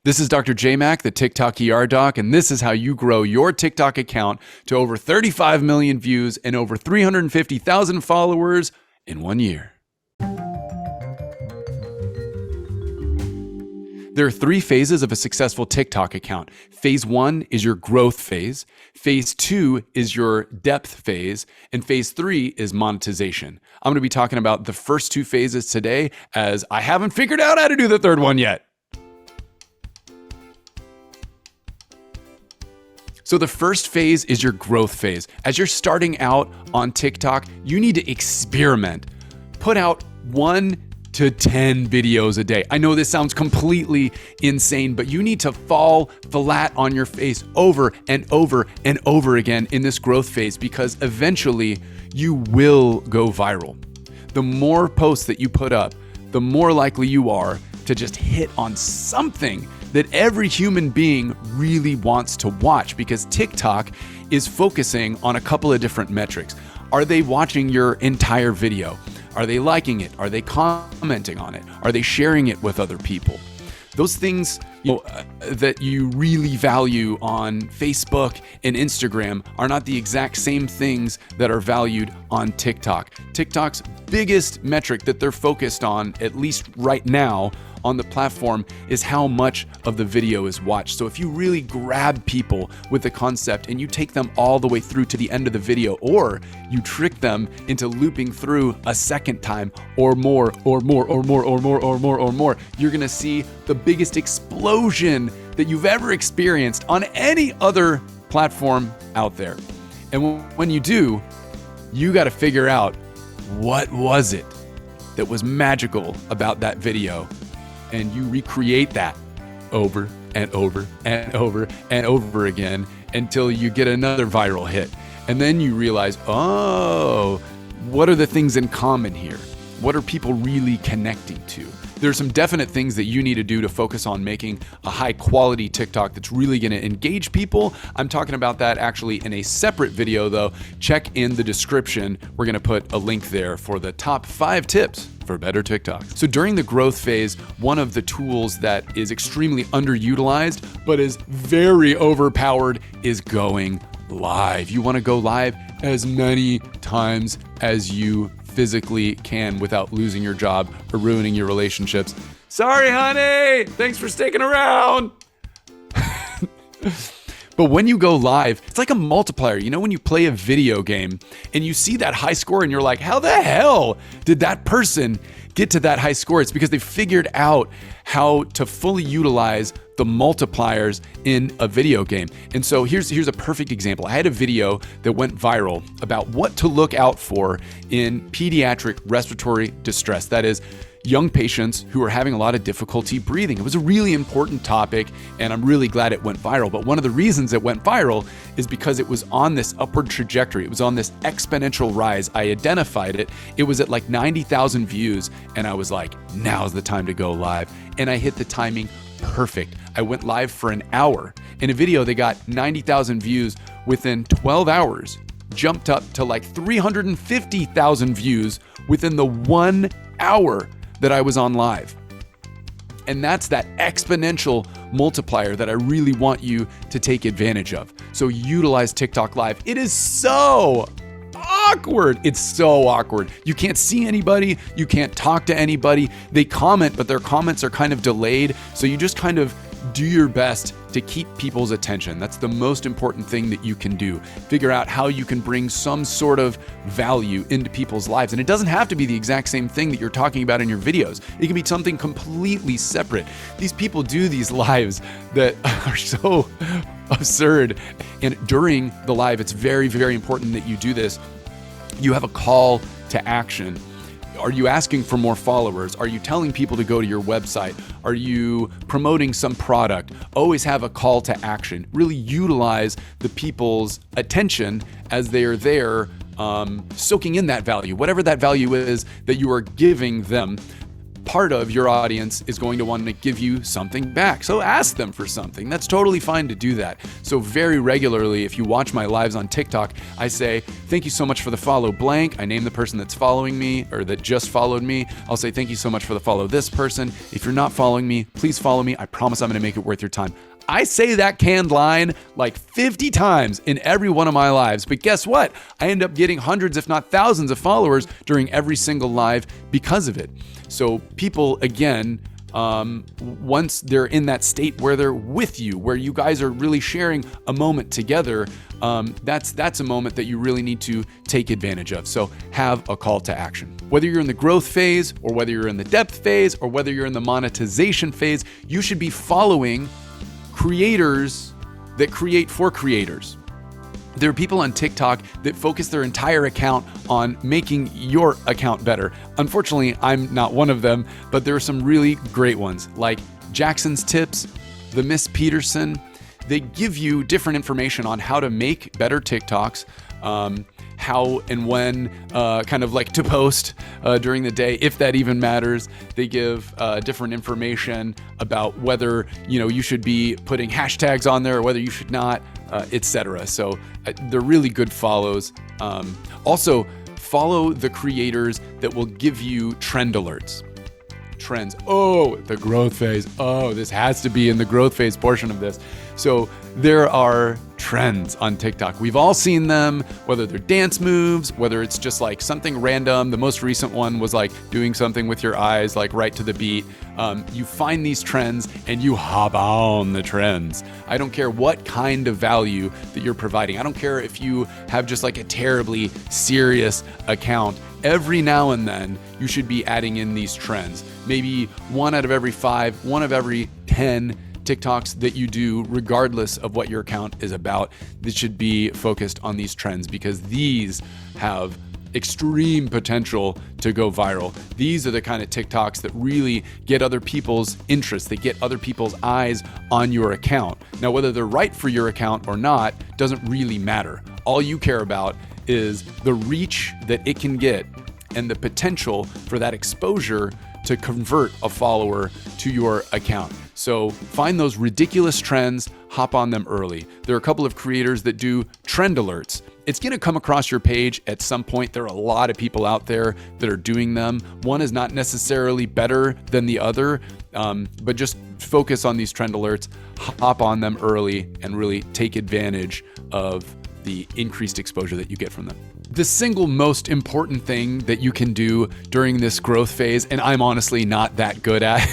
This is Dr. J Mack, the TikTok doc, and this is how you grow your TikTok account to over 35 million views and over 350,000 followers in 1 year. There are 3 phases of a successful TikTok account. Phase 1 is your growth phase. Phase 2 is your depth phase. And phase 3 is monetization. I'm going to be talking about the first 2 phases today, as I haven't figured out how to do the third one yet. So the first phase is your growth phase. As you're starting out on TikTok, you need to experiment. Put out 1 to 10 videos a day. I know this sounds completely insane, but you need to fall flat on your face over and over and over again in this growth phase, because eventually you will go viral. The more posts that you put up, the more likely you are to just hit on something that every human being really wants to watch, because TikTok is focusing on a couple of different metrics. Are they watching your entire video? Are they liking it? Are they commenting on it? Are they sharing it with other people? Those things that you really value on Facebook and Instagram are not the exact same things that are valued on TikTok. TikTok's biggest metric that they're focused on, at least right now on the platform, is how much of the video is watched. So if you really grab people with the concept and you take them all the way through to the end of the video, or you trick them into looping through a second time or more, you're gonna see the biggest explosion that you've ever experienced on any other platform out there. And when you do, you gotta figure out, what was it that was magical about that video? And you recreate that over and over and over and over again until you get another viral hit. And then you realize, oh, what are the things in common here? What are people really connecting to? There's some definite things that you need to do to focus on making a high quality TikTok that's really going to engage people. I'm talking about that actually in a separate video though. Check in the description. We're going to put a link there for the top 5 tips for better TikTok. So during the growth phase, one of the tools that is extremely underutilized but is very overpowered is going live. You want to go live as many times as you physically can without losing your job or ruining your relationships. Sorry, honey. Thanks for sticking around. But when you go live, it's like a multiplier. You know, when you play a video game and you see that high score and you're like, how the hell did that person get to that high score? It's because they figured out how to fully utilize the multipliers in a video game. And so here's a perfect example. I had a video that went viral about what to look out for in pediatric respiratory distress. That is, young patients who are having a lot of difficulty breathing. It was a really important topic, and I'm really glad it went viral. But one of the reasons it went viral is because it was on this upward trajectory. It was on this exponential rise. I identified it. It was at like 90,000 views, and I was like, now's the time to go live. And I hit the timing perfect. I went live for an hour. In a video, they got 90,000 views within 12 hours, jumped up to like 350,000 views within the 1 hour that I was on live. And that's that exponential multiplier that I really want you to take advantage of. So utilize TikTok Live. It is so awkward. It's so awkward. You can't see anybody. You can't talk to anybody. They comment, but their comments are kind of delayed. So you just kind of do your best to keep people's attention. That's the most important thing that you can do. Figure out how you can bring some sort of value into people's lives. And it doesn't have to be the exact same thing that you're talking about in your videos. It can be something completely separate. These people do these lives that are so absurd. And during the live, it's very, very important that you do this. You have a call to action. Are you asking for more followers? Are you telling people to go to your website? Are you promoting some product? Always have a call to action. Really utilize the people's attention as they are there, soaking in that value, whatever that value is that you are giving them. part of your audience is going to want to give you something back. So ask them for something. That's totally fine to do that. So very regularly, if you watch my lives on TikTok, I say, thank you so much for the follow blank. I name the person that's following me or that just followed me. I'll say, thank you so much for the follow this person. If you're not following me, please follow me. I promise I'm going to make it worth your time. I say that canned line like 50 times in every one of my lives, but guess what? I end up getting hundreds, if not thousands of followers during every single live because of it. So people, again, once they're in that state where they're with you, where you guys are really sharing a moment together, that's a moment that you really need to take advantage of. So have a call to action. Whether you're in the growth phase or whether you're in the depth phase or whether you're in the monetization phase, you should be following creators that create for creators. There are people on TikTok that focus their entire account on making your account better. Unfortunately, I'm not one of them, but there are some really great ones like Jackson's Tips, the Miss Peterson. They give you different information on how to make better TikToks, how and when kind of like to post during the day, if that even matters. They give different information about whether you should be putting hashtags on there or whether you should not, etc. So they're really good follows. Also, follow the creators that will give you trend alerts. Trends. Oh, the growth phase. Oh, this has to be in the growth phase portion of this. So there are trends on TikTok. We've all seen them, whether they're dance moves, whether it's just like something random. The most recent one was like doing something with your eyes, like right to the beat. You find these trends and you hop on the trends. I don't care what kind of value that you're providing. I don't care if you have just like a terribly serious account. Every now and then, you should be adding in these trends. Maybe 1 out of every 5, 1 of every 10 TikToks that you do, regardless of what your account is about, that should be focused on these trends because these have extreme potential to go viral. These are the kind of TikToks that really get other people's interest. They get other people's eyes on your account. Now, whether they're right for your account or not doesn't really matter. All you care about is the reach that it can get and the potential for that exposure to convert a follower to your account. So find those ridiculous trends, hop on them early. There are a couple of creators that do trend alerts. It's going to come across your page at some point. There are a lot of people out there that are doing them. One is not necessarily better than the other, but just focus on these trend alerts, hop on them early, and really take advantage of the increased exposure that you get from them. The single most important thing that you can do during this growth phase, and I'm honestly not that good at,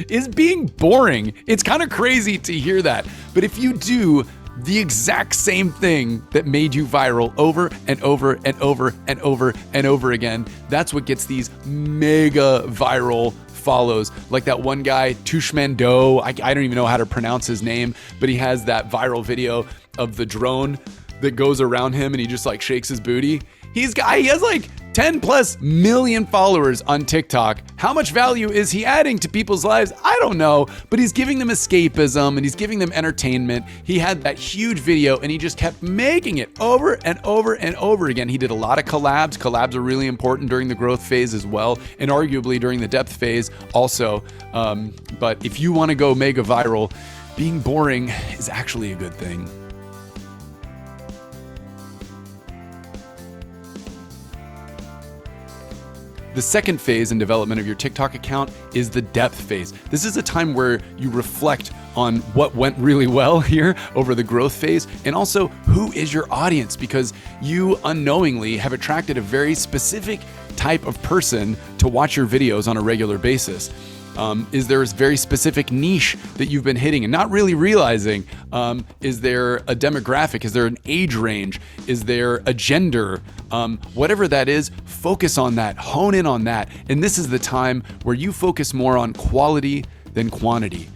is being boring. It's kind of crazy to hear that, but if you do the exact same thing that made you viral over and over and over and over and over again, that's what gets these mega viral follows. Like that one guy, Tushmando, I don't even know how to pronounce his name, but he has that viral video of the drone that goes around him and he just like shakes his booty. He has like 10 plus million followers on TikTok. How much value is he adding to people's lives? I don't know, but he's giving them escapism and he's giving them entertainment. He had that huge video and he just kept making it over and over and over again. He did a lot of collabs. Collabs are really important during the growth phase as well, and arguably during the depth phase also. But if you want to go mega viral, being boring is actually a good thing. The second phase in development of your TikTok account is the depth phase. This is a time where you reflect on what went really well here over the growth phase, and also who is your audience, because you unknowingly have attracted a very specific type of person to watch your videos on a regular basis. Is there a very specific niche that you've been hitting and not really realizing? Is there a demographic? Is there an age range? Is there a gender? Whatever that is, focus on that, hone in on that. And this is the time where you focus more on quality than quantity.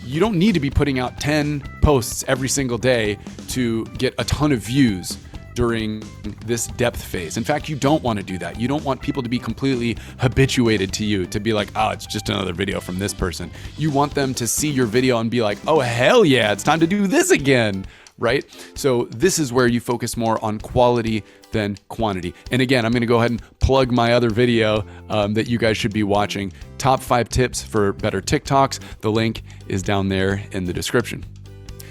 You don't need to be putting out 10 posts every single day to get a ton of views during this depth phase. In fact, you don't want to do that. You don't want people to be completely habituated to you, to be like, oh, it's just another video from this person. You want them to see your video and be like, oh, hell yeah, it's time to do this again, right? So this is where you focus more on quality than quantity. And again, I'm going to go ahead and plug my other video that you guys should be watching. Top 5 tips for better TikToks. The link is down there in the description.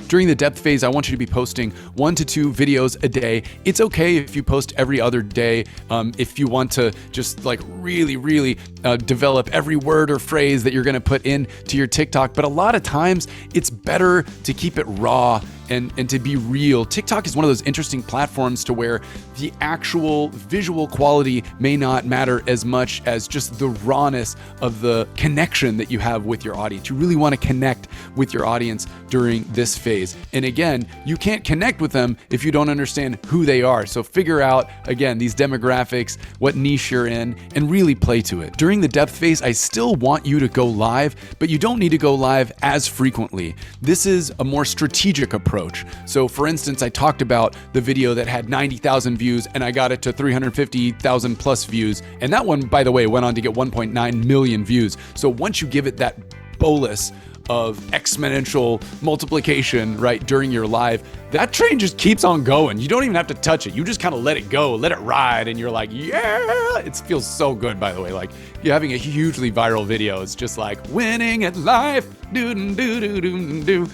During the depth phase, I want you to be posting 1 to 2 videos a day. It's okay if you post every other day. If you want to just like really develop every word or phrase that you're going to put into your TikTok. But a lot of times it's better to keep it raw and to be real. TikTok is one of those interesting platforms to where the actual visual quality may not matter as much as just the rawness of the connection that you have with your audience. You really want to connect with your audience during this phase. And again, you can't connect with them if you don't understand who they are. So figure out, again, these demographics, what niche you're in, and really play to it. During the depth phase, I still want you to go live, but you don't need to go live as frequently. This is a more strategic approach. So for instance, I talked about the video that had 90,000 views and I got it to 350,000 plus views. And that one, by the way, went on to get 1.9 million views. So once you give it that bolus of exponential multiplication, right, during your live, that train just keeps on going. You don't even have to touch it. You just kind of let it go, let it ride, and you're like, yeah, it feels so good, by the way. Like you're having a hugely viral video. It's just like winning at life, do.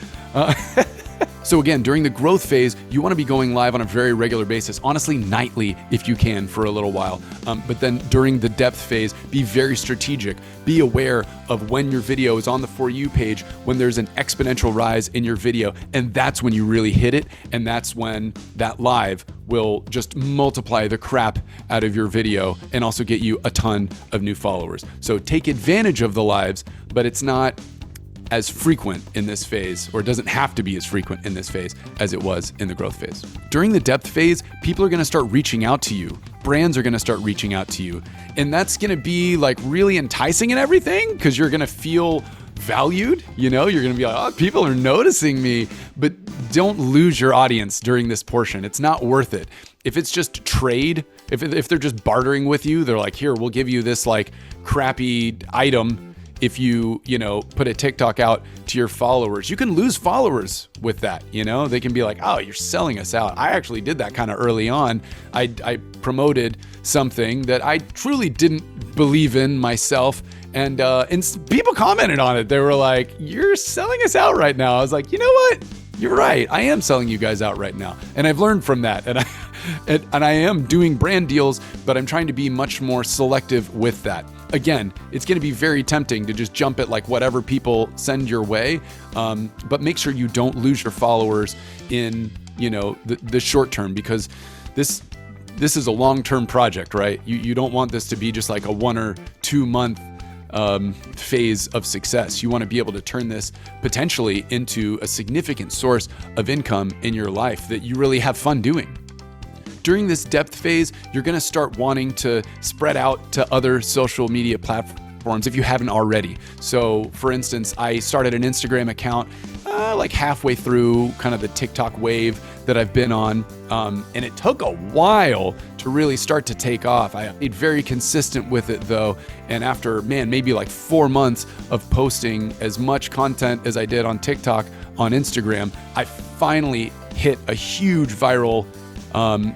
So again, during the growth phase, you want to be going live on a very regular basis, honestly nightly if you can for a little while. But then during the depth phase, be very strategic. Be aware of when your video is on the For You page, when there's an exponential rise in your video, and that's when you really hit it. And that's when that live will just multiply the crap out of your video and also get you a ton of new followers. So take advantage of the lives, but it's not as frequent in this phase, or it doesn't have to be as frequent in this phase as it was in the growth phase. During the depth phase, people are going to start reaching out to you. Brands are going to start reaching out to you. And that's going to be like really enticing and everything because you're going to feel valued. You know, you're going to be like, oh, people are noticing me. But don't lose your audience during this portion. It's not worth it. If it's just trade, if they're just bartering with you, they're like, here, we'll give you this like crappy item if you put a TikTok out to your followers. You can lose followers with that. They can be like, oh, you're selling us out. I actually did that kind of early on. I promoted something that I truly didn't believe in myself. And people commented on it. They were like, you're selling us out right now. I was like, you know what? You're right. I am selling you guys out right now. And I've learned from that. And I am doing brand deals, but I'm trying to be much more selective with that. Again, it's going to be very tempting to just jump at like whatever people send your way. But make sure you don't lose your followers in, the short term, because this is a long-term project, right? You don't want this to be just like a 1 or 2 month phase of success. You want to be able to turn this potentially into a significant source of income in your life that you really have fun doing. During this depth phase, you're going to start wanting to spread out to other social media platforms if you haven't already. So for instance, I started an Instagram account like halfway through kind of the TikTok wave that I've been on. And it took a while to really start to take off. I stayed very consistent with it though. And after, maybe like 4 months of posting as much content as I did on TikTok on Instagram, I finally hit a huge viral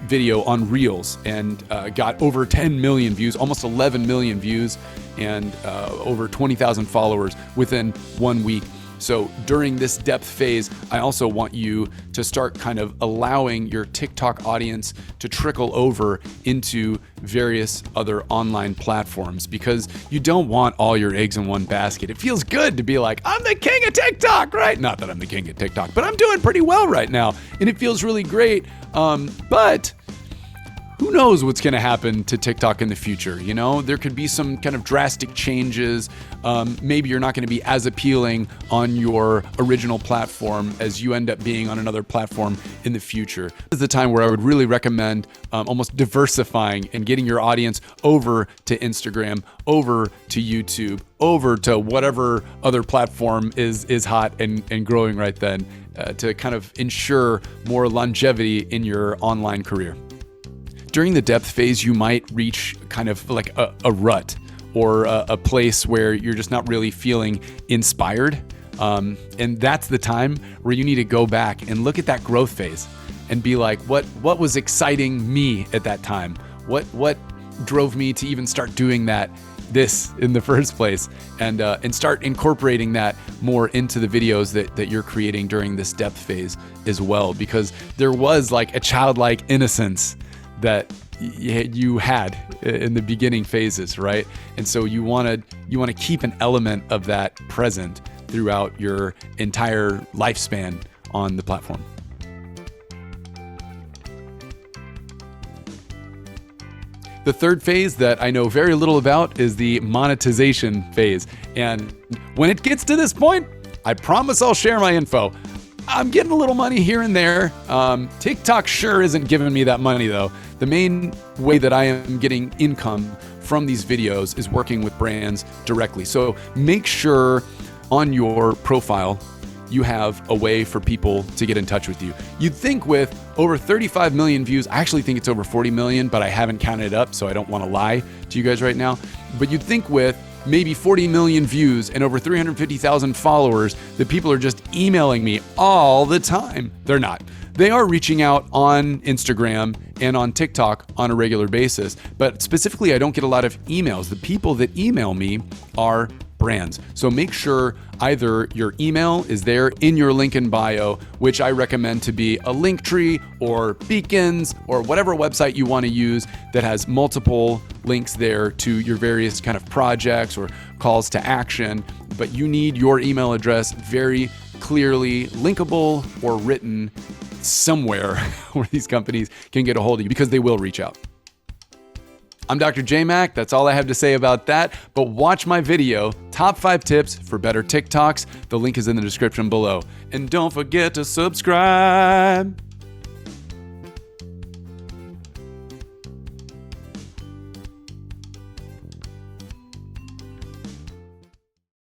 video on Reels and got over 10 million views, almost 11 million views, and over 20,000 followers within 1 week. So during this depth phase, I also want you to start kind of allowing your TikTok audience to trickle over into various other online platforms, because you don't want all your eggs in one basket. It feels good to be like, I'm the king of TikTok, right? Not that I'm the king of TikTok, but I'm doing pretty well right now. And it feels really great. But who knows what's going to happen to TikTok in the future? There could be some kind of drastic changes. Maybe you're not going to be as appealing on your original platform as you end up being on another platform in the future. This is the time where I would really recommend almost diversifying and getting your audience over to Instagram, over to YouTube, over to whatever other platform is hot and growing right then, to kind of ensure more longevity in your online career. During the depth phase, you might reach kind of like a rut or a place where you're just not really feeling inspired. And that's the time where you need to go back and look at that growth phase and be like, what was exciting me at that time? What drove me to even start doing this in the first place, and start incorporating that more into the videos that you're creating during this depth phase as well, because there was like a childlike innocence that you had in the beginning phases, right? And so you want to keep an element of that present throughout your entire lifespan on the platform. The third phase that I know very little about is the monetization phase. And when it gets to this point, I promise I'll share my info. I'm getting a little money here and there. TikTok sure isn't giving me that money though. The main way that I am getting income from these videos is working with brands directly. So make sure on your profile you have a way for people to get in touch with you. You'd think with over 35 million views, I actually think it's over 40 million, but I haven't counted it up, so I don't want to lie to you guys right now. But you'd think with maybe 40 million views and over 350,000 followers that people are just emailing me all the time. They're not. They are reaching out on Instagram and on TikTok on a regular basis, but specifically I don't get a lot of emails. The people that email me are brands. So make sure either your email is there in your link in bio, which I recommend to be a Linktree or Beacons or whatever website you want to use that has multiple links there to your various kind of projects or calls to action. But you need your email address very clearly linkable or written somewhere where these companies can get a hold of you, because they will reach out. I'm Dr. J Mack. That's all I have to say about that. But watch my video, Top 5 Tips for Better TikToks. The link is in the description below. And don't forget to subscribe.